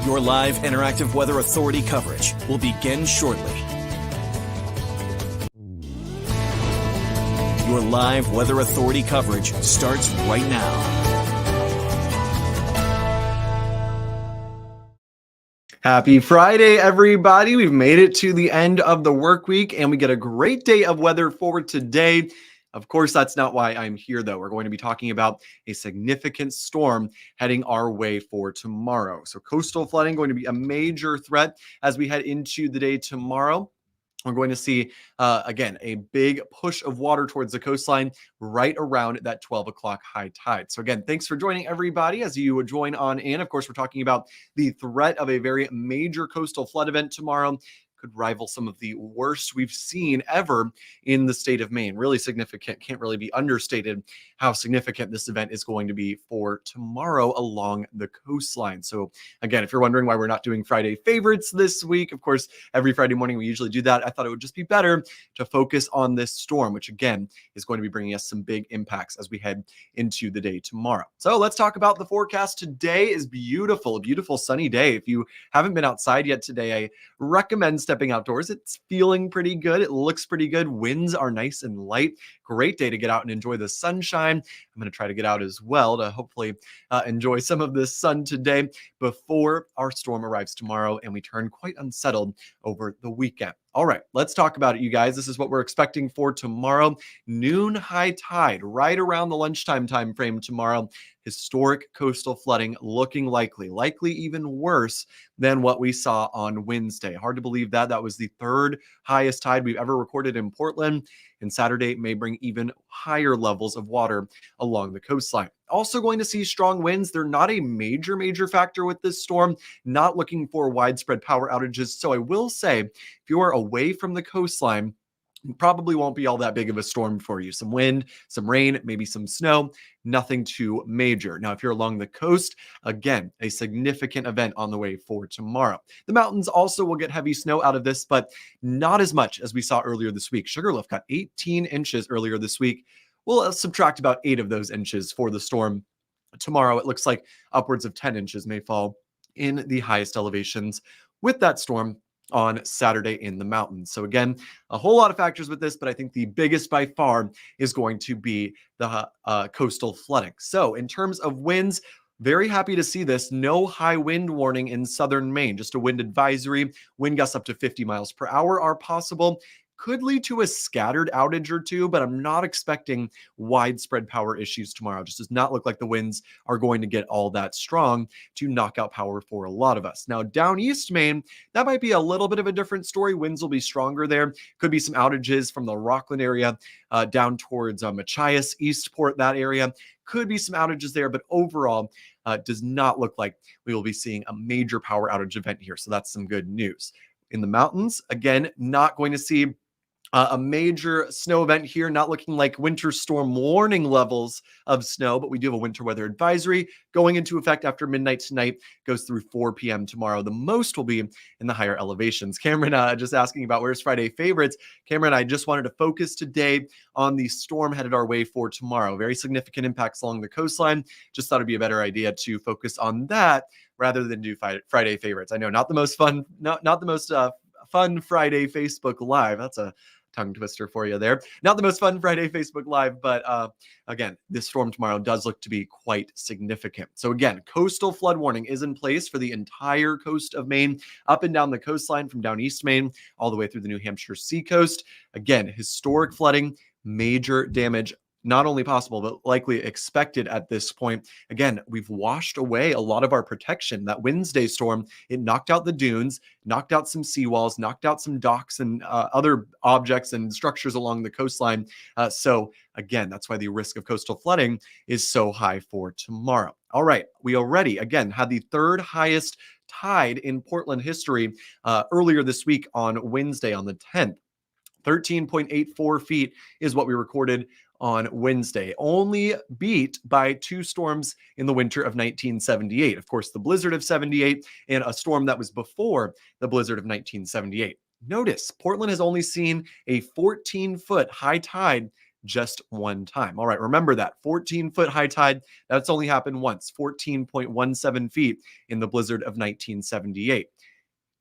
Your live interactive Weather Authority coverage will begin shortly. Your live Weather Authority coverage starts right now. Happy Friday, everybody. We've made it to the end of the work week, and we get a great day of weather for today. Of course, that's not why I'm here, though. We're going to be talking about a significant storm heading our way for tomorrow. So coastal flooding going to be a major threat as we head into the day tomorrow. We're going to see, again, a big push of water towards the coastline right around that 12 o'clock high tide. So again, thanks for joining everybody as you join on in. Of course, we're talking about the threat of a very major coastal flood event tomorrow. Could rival some of the worst we've seen ever in the state of Maine. Really significant. Can't really be understated how significant this event is going to be for tomorrow along the coastline. So again, if you're wondering why we're not doing Friday favorites this week, of course, every Friday morning we usually do that. I thought it would just be better to focus on this storm, which again is going to be bringing us some big impacts as we head into the day tomorrow. So let's talk about the forecast. Today is beautiful, a beautiful sunny day. If you haven't been outside yet today, I recommend stepping outdoors. It's feeling pretty good. It looks pretty good. Winds are nice and light. Great day to get out and enjoy the sunshine. I'm going to try to get out as well to hopefully enjoy some of this sun today before our storm arrives tomorrow and we turn quite unsettled over the weekend. All right, let's talk about it, you guys. This is what we're expecting for tomorrow. Noon high tide, right around the lunchtime time frame tomorrow. Historic coastal flooding looking likely even worse than what we saw on Wednesday. Hard to believe that. That was the third highest tide we've ever recorded in Portland. And Saturday may bring even higher levels of water along the coastline. Also going to see strong winds. They're not a major factor with this storm. Not looking for widespread power outages. So I will say, if you are away from the coastline, probably won't be all that big of a storm for you. Some wind, some rain, maybe some snow, nothing too major. Now, if you're along the coast, again, a significant event on the way for tomorrow. The mountains also will get heavy snow out of this, but not as much as we saw earlier this week. Sugarloaf got 18 inches earlier this week. We'll subtract about 8 of those inches for the storm. Tomorrow, it looks like upwards of 10 inches may fall in the highest elevations with that storm on Saturday in the mountains. So again, a whole lot of factors with this, but I think the biggest by far is going to be the coastal flooding. So in terms of winds, very happy to see this. No high wind warning in southern Maine, just a wind advisory. Wind gusts up to 50 miles per hour are possible. Could lead to a scattered outage or two, but I'm not expecting widespread power issues tomorrow. Just does not look like the winds are going to get all that strong to knock out power for a lot of us. Now, down east Maine, that might be a little bit of a different story. Winds will be stronger there. Could be some outages from the Rockland area down towards Machias, Eastport, that area. Could be some outages there, but overall, does not look like we will be seeing a major power outage event here. So that's some good news. In the mountains, again, not going to see a major snow event here, not looking like winter storm warning levels of snow, but we do have a winter weather advisory going into effect after midnight tonight, goes through 4 p.m. tomorrow. The most will be in the higher elevations. Cameron just asking about where's Friday favorites. Cameron, I just wanted to focus today on the storm headed our way for tomorrow. Very significant impacts along the coastline. Just thought it'd be a better idea to focus on that rather than do Friday favorites. I know not the most fun, not the most fun Friday Facebook Live. That's a tongue twister for you there. Not the most fun Friday Facebook Live, but again, this storm tomorrow does look to be quite significant. So again, coastal flood warning is in place for the entire coast of Maine, up and down the coastline from down east Maine, all the way through the New Hampshire seacoast. Again, historic flooding, major damage, not only possible, but likely expected at this point. Again, we've washed away a lot of our protection. That Wednesday storm, it knocked out the dunes, knocked out some seawalls, knocked out some docks and other objects and structures along the coastline. So again, that's why the risk of coastal flooding is so high for tomorrow. All right, we already, again, had the third highest tide in Portland history earlier this week on Wednesday on the 10th. 13.84 feet is what we recorded on Wednesday, only beat by 2 storms in the winter of 1978. Of course, the blizzard of 78 and a storm that was before the blizzard of 1978. Notice, Portland has only seen a 14-foot high tide just one time. All right, remember that 14-foot high tide, that's only happened once, 14.17 feet in the blizzard of 1978.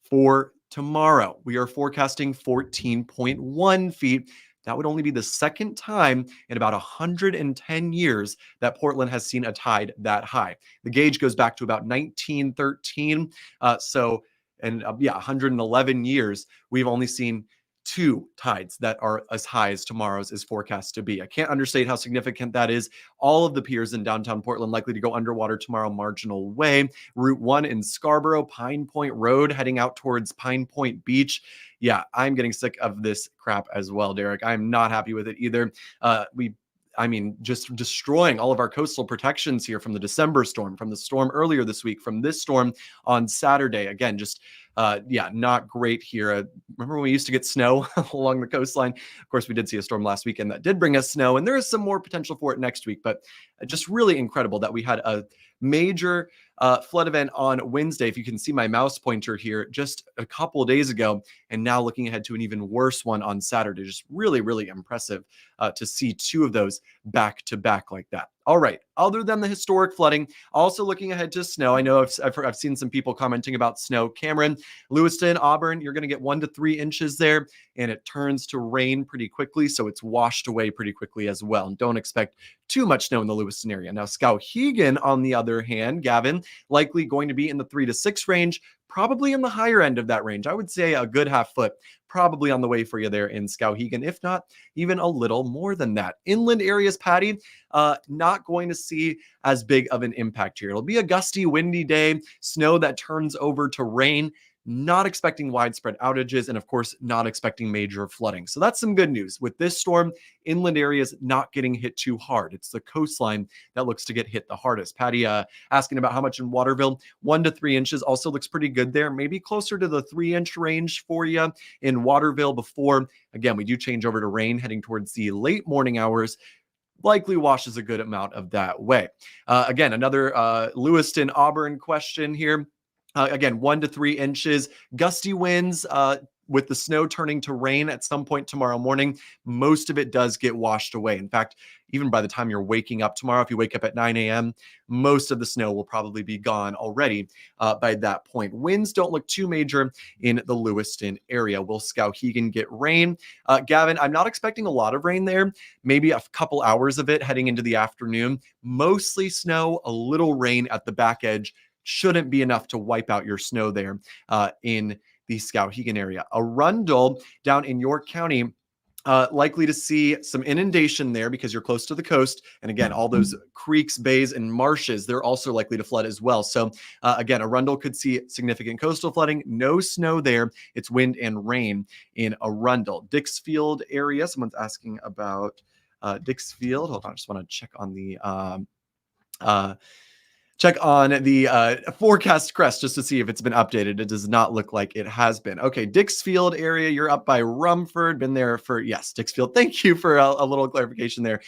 For tomorrow, we are forecasting 14.1 feet. That would only be the second time in about 110 years that Portland has seen a tide that high. The gauge goes back to about 1913. Yeah, 111 years, we've only seen two tides that are as high as tomorrow's is forecast to be. I can't understate how significant that is. All of the piers in downtown Portland likely to go underwater tomorrow, Marginal Way, Route 1 in Scarborough, Pine Point Road heading out towards Pine Point Beach. Yeah, I'm getting sick of this crap as well, Derek. I'm not happy with it either. Just destroying all of our coastal protections here from the December storm, from the storm earlier this week, from this storm on Saturday. Again, not great here. Remember when we used to get snow along the coastline? Of course, we did see a storm last weekend that did bring us snow, and there is some more potential for it next week, but just really incredible that we had a major flood event on Wednesday. If you can see my mouse pointer here, just a couple of days ago, and now looking ahead to an even worse one on Saturday. Just really, really impressive to see two of those back to back like that. All right. Other than the historic flooding, also looking ahead to snow. I know I've seen some people commenting about snow. Cameron, Lewiston, Auburn, you're going to get 1 to 3 inches there, and it turns to rain pretty quickly, so it's washed away pretty quickly as well. And don't expect too much snow in the Lewiston area. Now, Skowhegan, on the other hand, Gavin, likely going to be in the 3 to 6 range, probably in the higher end of that range. I would say a good half foot probably on the way for you there in Skowhegan, if not even a little more than that. Inland areas, Patty, not going to see as big of an impact here. It'll be a gusty, windy day, snow that turns over to rain. Not expecting widespread outages, and of course, not expecting major flooding. So that's some good news. With this storm, inland areas not getting hit too hard. It's the coastline that looks to get hit the hardest. Patty asking about how much in Waterville. 1 to 3 inches also looks pretty good there. Maybe closer to the 3-inch range for you in Waterville before, again, we do change over to rain heading towards the late morning hours. Likely washes a good amount of that way. Again, another Lewiston, Auburn question here. Again, 1 to 3 inches, gusty winds with the snow turning to rain at some point tomorrow morning. Most of it does get washed away. In fact, even by the time you're waking up tomorrow, if you wake up at 9 a.m., most of the snow will probably be gone already by that point. Winds don't look too major in the Lewiston area. Will Skowhegan get rain? Gavin, I'm not expecting a lot of rain there. Maybe a couple hours of it heading into the afternoon. Mostly snow, a little rain at the back edge. Shouldn't be enough to wipe out your snow there in the Skowhegan area. Arundel down in York County, likely to see some inundation there because you're close to the coast. And again, all those creeks, bays, and marshes, they're also likely to flood as well. So again, Arundel could see significant coastal flooding. No snow there. It's wind and rain in Arundel. Dixfield area, someone's asking about Dixfield. Hold on, I just want to check on the forecast crest just to see if it's been updated. It does not look like it has been. Okay, Dixfield area, you're up by Rumford. Been there for, yes, Dixfield. Thank you for a little clarification there,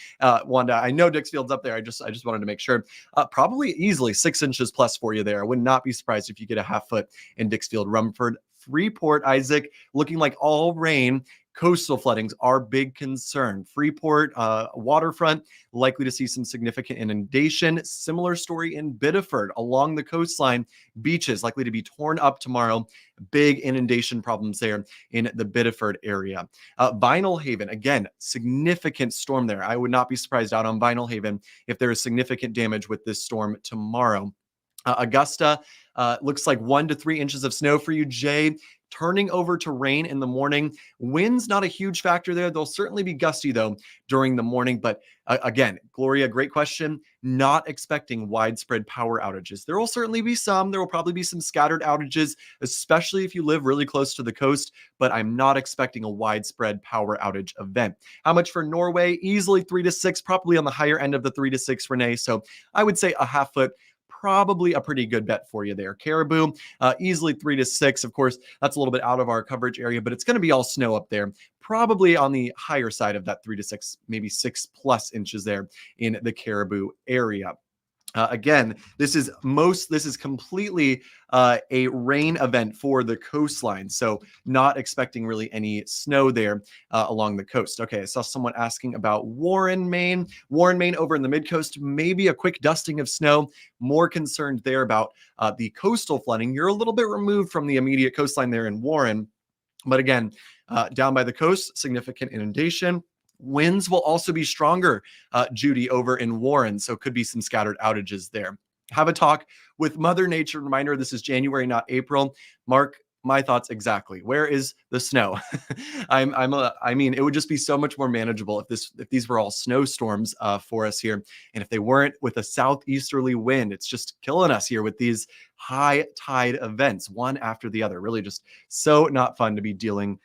Wanda. I know Dixfield's up there. I just wanted to make sure. Probably easily 6 inches plus for you there. I would not be surprised if you get a half foot in Dixfield, Rumford. Freeport, Isaac, looking like all rain. Coastal floodings are big concern. Freeport, waterfront, likely to see some significant inundation. Similar story in Biddeford along the coastline. Beaches likely to be torn up tomorrow. Big inundation problems there in the Biddeford area. Vinyl Haven, again, significant storm there. I would not be surprised out on Vinyl Haven if there is significant damage with this storm tomorrow. Augusta, looks like 1 to 3 inches of snow for you, Jay. Turning over to rain in the morning. Wind's not a huge factor there. They'll certainly be gusty, though, during the morning. But again, Gloria, great question. Not expecting widespread power outages. There will certainly be some. There will probably be some scattered outages, especially if you live really close to the coast. But I'm not expecting a widespread power outage event. How much for Norway? Easily 3 to 6, probably on the higher end of the 3 to 6, Renee. So I would say a half foot. Probably a pretty good bet for you there. Caribou, easily 3 to 6. Of course, that's a little bit out of our coverage area, but it's going to be all snow up there. Probably on the higher side of that 3 to 6, maybe 6+ inches there in the Caribou area. Again, this is completely a rain event for the coastline. So not expecting really any snow there along the coast. Okay, I saw someone asking about Warren, Maine. Warren, Maine over in the mid-coast, maybe a quick dusting of snow. More concerned there about the coastal flooding. You're a little bit removed from the immediate coastline there in Warren. But again, down by the coast, significant inundation. Winds will also be stronger, Judy, over in Warren, so could be some scattered outages there. Have a talk with Mother Nature. Reminder, this is January, not April. Mark, my thoughts exactly. Where is the snow? I mean, it would just be so much more manageable if these were all snowstorms for us here, and if they weren't with a southeasterly wind. It's just killing us here with these high tide events, one after the other. Really, just so not fun to be dealing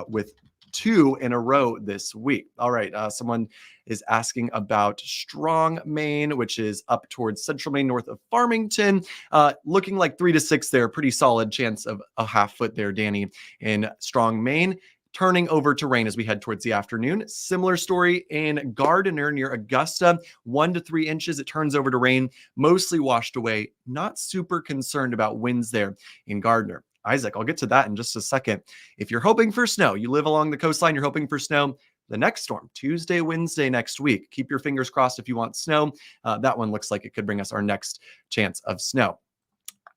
with 2 in a row this week. All right. Someone is asking about Strong, Maine, which is up towards central Maine, north of Farmington. Looking like 3 to 6 there. Pretty solid chance of a half foot there, Danny, in Strong, Maine. Turning over to rain as we head towards the afternoon. Similar story in Gardiner near Augusta, 1 to 3 inches. It turns over to rain, mostly washed away. Not super concerned about winds there in Gardiner. Isaac, I'll get to that in just a second. If you're hoping for snow, you live along the coastline, you're hoping for snow, the next storm, Tuesday, Wednesday next week. Keep your fingers crossed if you want snow. That one looks like it could bring us our next chance of snow.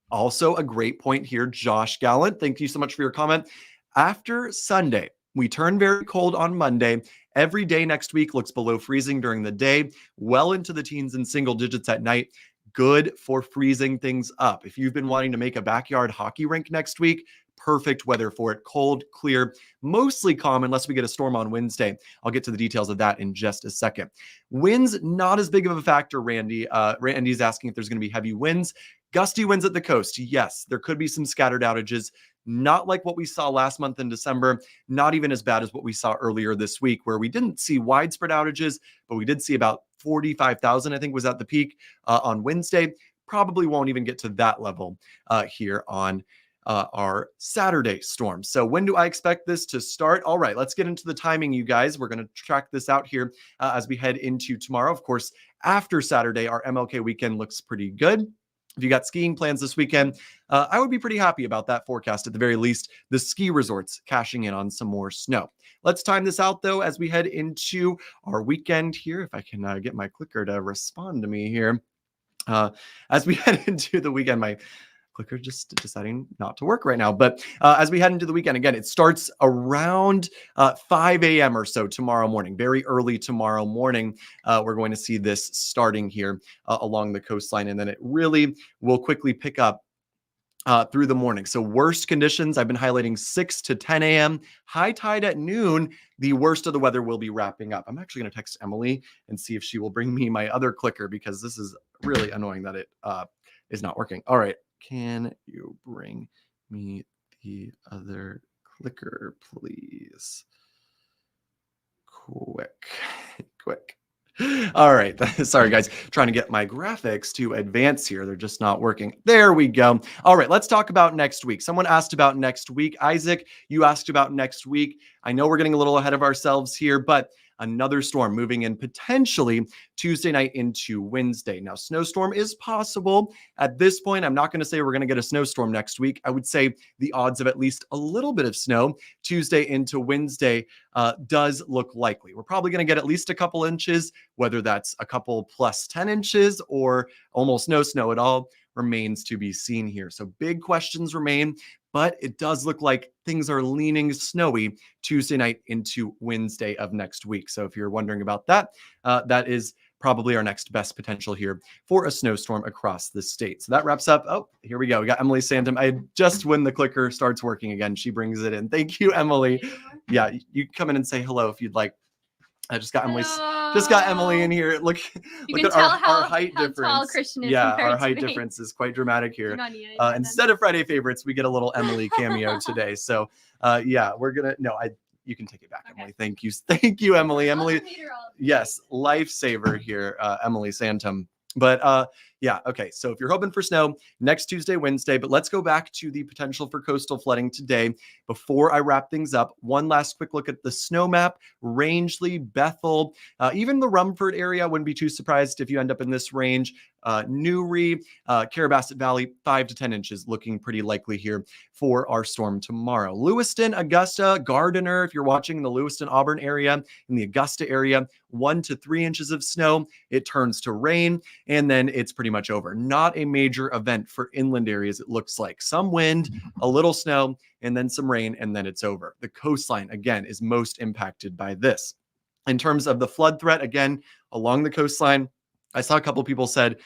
Also, a great point here, Josh Gallant. Thank you so much for your comment. After Sunday, we turn very cold on Monday. Every day next week looks below freezing during the day, well into the teens and single digits at night. Good for freezing things up. If you've been wanting to make a backyard hockey rink next week, perfect weather for it. Cold, clear, mostly calm unless we get a storm on Wednesday. I'll get to the details of that in just a second. Winds, not as big of a factor, Randy. Randy's asking if there's going to be heavy winds. Gusty winds at the coast. Yes, there could be some scattered outages. Not like what we saw last month in December, not even as bad as what we saw earlier this week, where we didn't see widespread outages, but we did see about 45,000, I think, was at the peak on Wednesday. Probably won't even get to that level here on our Saturday storm. So when do I expect this to start? All right, let's get into the timing, you guys. We're going to track this out here as we head into tomorrow. Of course, after Saturday, our MLK weekend looks pretty good. If you got skiing plans this weekend, I would be pretty happy about that forecast. At the very least, the ski resorts cashing in on some more snow. Let's time this out, though, as we head into our weekend here. If I can get my clicker to respond to me here. As we head into the weekend, my clicker just deciding not to work right now. But as we head into the weekend, again, it starts around 5 a.m. or so tomorrow morning, very early tomorrow morning. We're going to see this starting here along the coastline, and then it really will quickly pick up through the morning. So worst conditions, I've been highlighting 6 to 10 a.m. High tide at noon. The worst of the weather will be wrapping up. I'm actually going to text Emily and see if she will bring me my other clicker, because this is really annoying that it is not working. All right. Can you bring me the other clicker, please? Quick. All right. Sorry, guys. Trying to get my graphics to advance here. They're just not working. There we go. All right. Let's talk about next week. Someone asked about next week. Isaac, you asked about next week. I know we're getting a little ahead of ourselves here, but another storm moving in potentially Tuesday night into Wednesday. Now, snowstorm is possible. At this point, I'm not going to say we're going to get a snowstorm next week. I would say the odds of at least a little bit of snow Tuesday into Wednesday does look likely. We're probably going to get at least a couple inches, whether that's a couple plus 10 inches or almost no snow at all remains to be seen here. So big questions remain, but it does look like things are leaning snowy Tuesday night into Wednesday of next week. So if you're wondering about that, that is probably our next best potential here for a snowstorm across the state. So that wraps up. Oh, here we go. We got Emily Santom. Just when the clicker starts working again, she brings it in. Thank you, Emily. Yeah, you come in and say hello if you'd like. I just got Emily in here. Look at our height difference. Tall Christian is. Yeah, our height difference is quite dramatic here. Instead of Friday favorites, we get a little Emily cameo today. So yeah, you can take it back, okay. Emily. Thank you, Emily. Emily, yes, lifesaver here, Emily Santom. But Yeah. Okay. So if you're hoping for snow next Tuesday, Wednesday, but let's go back to the potential for coastal flooding today. Before I wrap things up, one last quick look at the snow map. Rangeley, Bethel, even the Rumford area. Wouldn't be too surprised if you end up in this range. Newry, Carabasset Valley, 5 to 10 inches looking pretty likely here for our storm tomorrow. Lewiston, Augusta, Gardiner, if you're watching the Lewiston, Auburn area, in the Augusta area, 1 to 3 inches of snow. It turns to rain, and then it's pretty much over. Not a major event for inland areas, it looks like. Some wind, a little snow, and then some rain, and then it's over. The coastline, again, is most impacted by this. In terms of the flood threat, again, along the coastline, I saw a couple people said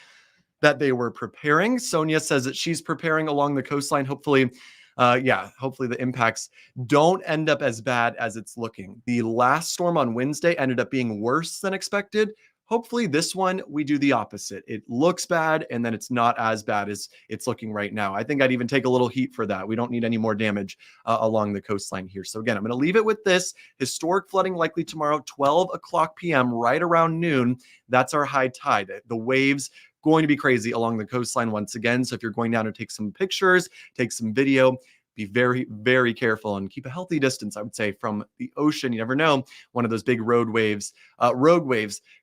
that they were preparing. Sonia says that she's preparing along the coastline. Hopefully, hopefully the impacts don't end up as bad as it's looking. The last storm on Wednesday ended up being worse than expected. Hopefully this one, we do the opposite. It looks bad, and then it's not as bad as it's looking right now. I think I'd even take a little heat for that. We don't need any more damage along the coastline here. So again, I'm going to leave it with this. Historic flooding likely tomorrow, 12 o'clock p.m., right around noon. That's our high tide. The waves going to be crazy along the coastline once again. So if you're going down to take some pictures, take some video, be very, very careful and keep a healthy distance, I would say, from the ocean. You never know. One of those big road waves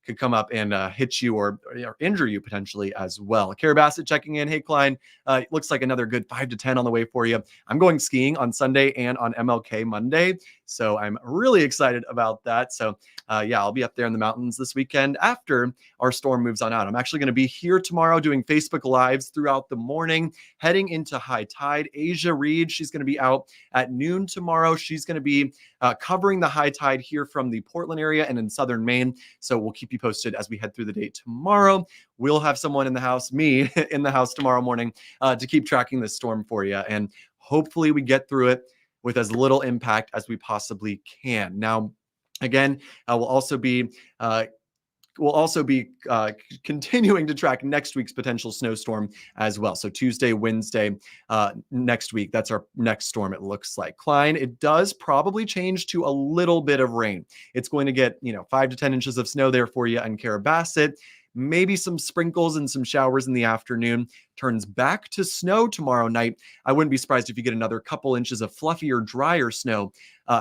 could come up and hit you or injure you potentially as well. Carabasset checking in. Hey, Klein, it looks like another good 5 to 10 on the way for you. I'm going skiing on Sunday and on MLK Monday, so I'm really excited about that. So I'll be up there in the mountains this weekend after our storm moves on out. I'm actually going to be here tomorrow doing Facebook Lives throughout the morning, heading into high tide. Asia Reed, she's going to be out at noon tomorrow. She's going to be covering the high tide here from the Portland area and in southern Maine. So we'll keep you posted as we head through the day tomorrow. We'll have someone in the house, me in the house tomorrow morning, to keep tracking this storm for you. And hopefully we get through it with as little impact as we possibly can. Now, again, we'll also be continuing to track next week's potential snowstorm as well. So Tuesday, Wednesday, next week, that's our next storm, it looks like. Klein, it does probably change to a little bit of rain. It's going to get, 5 to 10 inches of snow there for you in Carabasset. Maybe some sprinkles and some showers in the afternoon. Turns back to snow tomorrow night. I wouldn't be surprised if you get another couple inches of fluffier, drier snow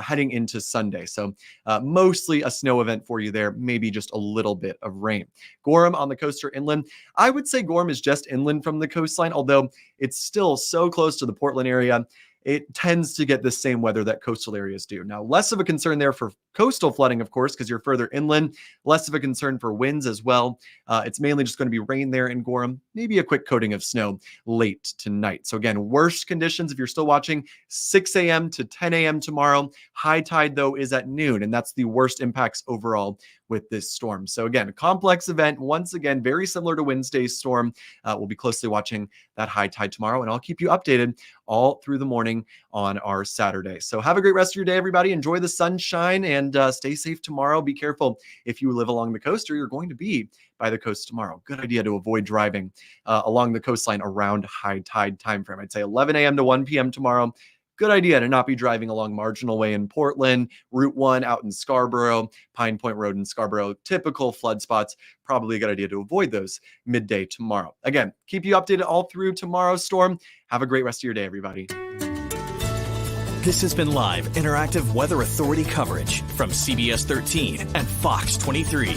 heading into Sunday. So mostly a snow event for you there, maybe just a little bit of rain. Gorham on the coast or inland. I would say Gorham is just inland from the coastline, although it's still so close to the Portland area. It tends to get the same weather that coastal areas do. Now, less of a concern there for coastal flooding, of course, because you're further inland. Less of a concern for winds as well. It's mainly just going to be rain there in Gorham. Maybe a quick coating of snow late tonight. So again, worst conditions if you're still watching, 6 a.m. to 10 a.m. tomorrow. High tide, though, is at noon, and that's the worst impacts overall with this storm. So again, a complex event. Once again, very similar to Wednesday's storm. We'll be closely watching that high tide tomorrow, and I'll keep you updated all through the morning on our Saturday. So have a great rest of your day, everybody. Enjoy the sunshine and stay safe tomorrow. Be careful if you live along the coast or you're going to be by the coast tomorrow. Good idea to avoid driving along the coastline around high tide time frame. I'd say 11 a.m. to 1 p.m. tomorrow. Good idea to not be driving along Marginal Way in Portland, Route 1 out in Scarborough, Pine Point Road in Scarborough, typical flood spots. Probably a good idea to avoid those midday tomorrow. Again, keep you updated all through tomorrow's storm. Have a great rest of your day, everybody. This has been live interactive Weather Authority coverage from CBS 13 and Fox 23.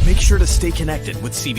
Make sure to stay connected with CBS.